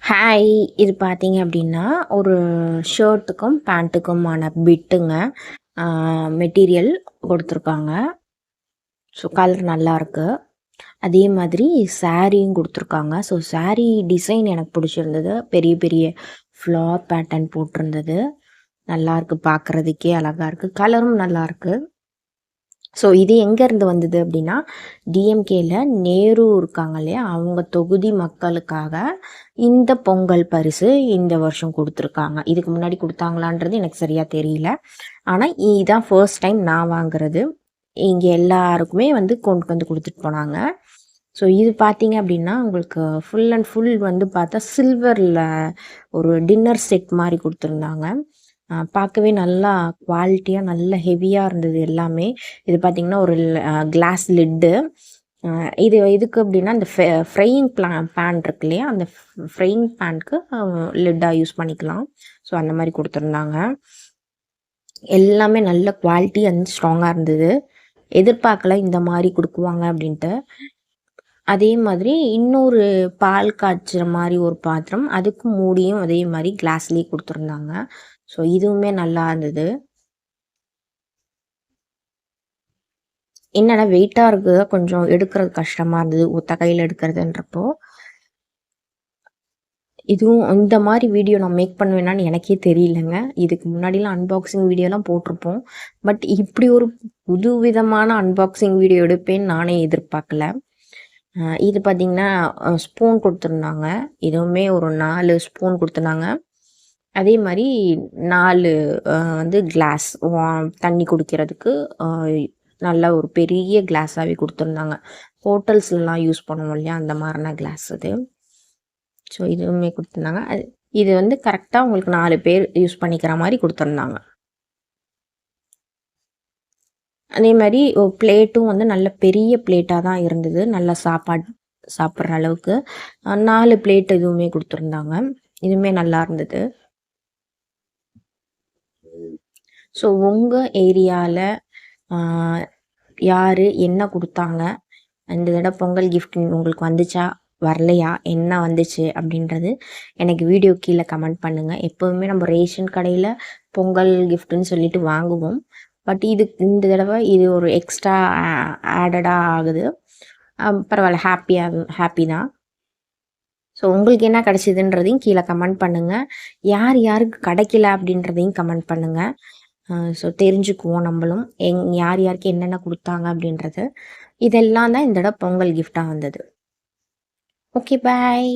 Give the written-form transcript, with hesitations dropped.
Hi! இது பார்த்தீங்க அப்படின்னா, ஒரு ஷர்ட்டுக்கும், பேண்ட்டுக்குமான பிட்டுங்க. மெட்டீரியல் கொடுத்துருக்காங்க. ஸோ, கலர் நல்லாயிருக்கு. அதே மாதிரி சாரியும் கொடுத்துருக்காங்க. ஸோ, சாரி டிசைன் எனக்கு பிடிச்சிருந்தது. பெரிய பெரிய ஃப்ளார் பேட்டர்ன் போட்டிருந்தது. நல்லாயிருக்கு, பார்க்குறதுக்கே அழகா இருக்குது. கலரும் நல்லாயிருக்கு. ஸோ இது எங்கேருந்து வந்தது அப்படின்னா, டிஎம்கேல நேரு இருக்காங்க இல்லையா, அவங்க தொகுதி மக்களுக்காக இந்த பொங்கல் பரிசு இந்த வருஷம் கொடுத்துருக்காங்க. இதுக்கு முன்னாடி கொடுத்தாங்களான்றது எனக்கு சரியாக தெரியல. ஆனால் இதுதான் ஃபர்ஸ்ட் டைம் நான் வாங்குறது. இங்கே எல்லாருக்குமே வந்து கொண்டு வந்து கொடுத்துட்டு போனாங்க. ஸோ இது பார்த்தீங்க அப்படின்னா, உங்களுக்கு ஃபுல் அண்ட் ஃபுல் வந்து பார்த்தா சில்வரில் ஒரு டின்னர் செட் மாதிரி கொடுத்துருந்தாங்க. பார்க்கவே நல்லா குவாலிட்டியாக நல்ல ஹெவியாக இருந்தது எல்லாமே. இது பார்த்திங்கன்னா ஒரு கிளாஸ் லிட்டு. இது எதுக்கு அப்படின்னா இந்த ஃப்ரையிங் பேன் இருக்கு இல்லையா, அந்த ஃப்ரையிங் பேனுக்கு லிட்டாக யூஸ் பண்ணிக்கலாம். ஸோ அந்த மாதிரி கொடுத்துருந்தாங்க. எல்லாமே நல்ல குவாலிட்டி அண்ட் ஸ்ட்ராங்காக இருந்தது. எதிர்பார்க்கல இந்த மாதிரி கொடுக்குவாங்க அப்படின்ட்டு. அதே மாதிரி இன்னொரு பால் காய்ச்சுற மாதிரி ஒரு பாத்திரம், அதுக்கு மூடியும் அதே மாதிரி கிளாஸ்லேயே கொடுத்துருந்தாங்க. ஸோ இதுவுமே நல்லா இருந்தது. என்னென்னா வெயிட்டாக இருக்குது, கொஞ்சம் எடுக்கிறது கஷ்டமாக இருந்தது ஒத்த கையில் எடுக்கிறதுன்றப்போ. இதுவும் இந்த மாதிரி வீடியோ நான் மேக் பண்ணுவேனான்னு எனக்கே தெரியலங்க. இதுக்கு முன்னாடிலாம் அன்பாக்சிங் வீடியோலாம் போட்டிருப்போம். பட் இப்படி ஒரு புது விதமான அன்பாக்சிங் வீடியோ எடுப்பேன்னு நானே எதிர்பார்க்கல. இது பார்த்திங்கன்னா ஸ்பூன் கொடுத்துருந்தாங்க. இதுவுமே ஒரு 4 ஸ்பூன் கொடுத்துருந்தாங்க. அதே மாதிரி 4 வந்து கிளாஸ் தண்ணி குடிக்கிறதுக்கு நல்ல ஒரு பெரிய கிளாஸாகவே கொடுத்துருந்தாங்க. ஹோட்டல்ஸ்லாம் யூஸ் பண்ணுவோம் இல்லையா, அந்த மாதிரினா கிளாஸ் அது. ஸோ இதுவுமே கொடுத்துருந்தாங்க. இது வந்து கரெக்டாக உங்களுக்கு 4 பேர் யூஸ் பண்ணிக்கிற மாதிரி கொடுத்துருந்தாங்க. அதே மாதிரி பிளேட்டும் வந்து நல்ல பெரிய பிளேட்டாக தான் இருந்தது. நல்ல சாப்பாடு சாப்பிட்ற அளவுக்கு 4 பிளேட் இதுவுமே கொடுத்துருந்தாங்க. இதுவுமே நல்லா இருந்தது. ஸோ உங்கள் ஏரியாவில் யார் என்ன கொடுத்தாங்க, இந்த தடவை பொங்கல் கிஃப்ட் உங்களுக்கு வந்துச்சா வரலையா, என்ன வந்துச்சு அப்படின்றது எனக்கு வீடியோ கீழே கமெண்ட் பண்ணுங்கள். எப்போவுமே நம்ம ரேஷன் கடையில் பொங்கல் கிஃப்ட்டுன்னு சொல்லிட்டு வாங்குவோம். பட் இந்த தடவை இது ஒரு எக்ஸ்ட்ரா ஆடடாக ஆகுது. பரவாயில்ல, ஹாப்பி தான். ஸோ உங்களுக்கு என்ன கிடச்சிதுன்றதையும் கீழே கமெண்ட் பண்ணுங்கள். யார் யாருக்கு கிடைக்கல அப்படின்றதையும் கமெண்ட் பண்ணுங்கள். ஸோ தெரிஞ்சுக்குவோம் நம்மளும் யார் யாருக்கு என்னென்ன கொடுத்தாங்க அப்படின்றது. இதெல்லாம் தான் இந்த தடவை பொங்கல் கிஃப்டாக வந்தது. ஓகே, பாய்.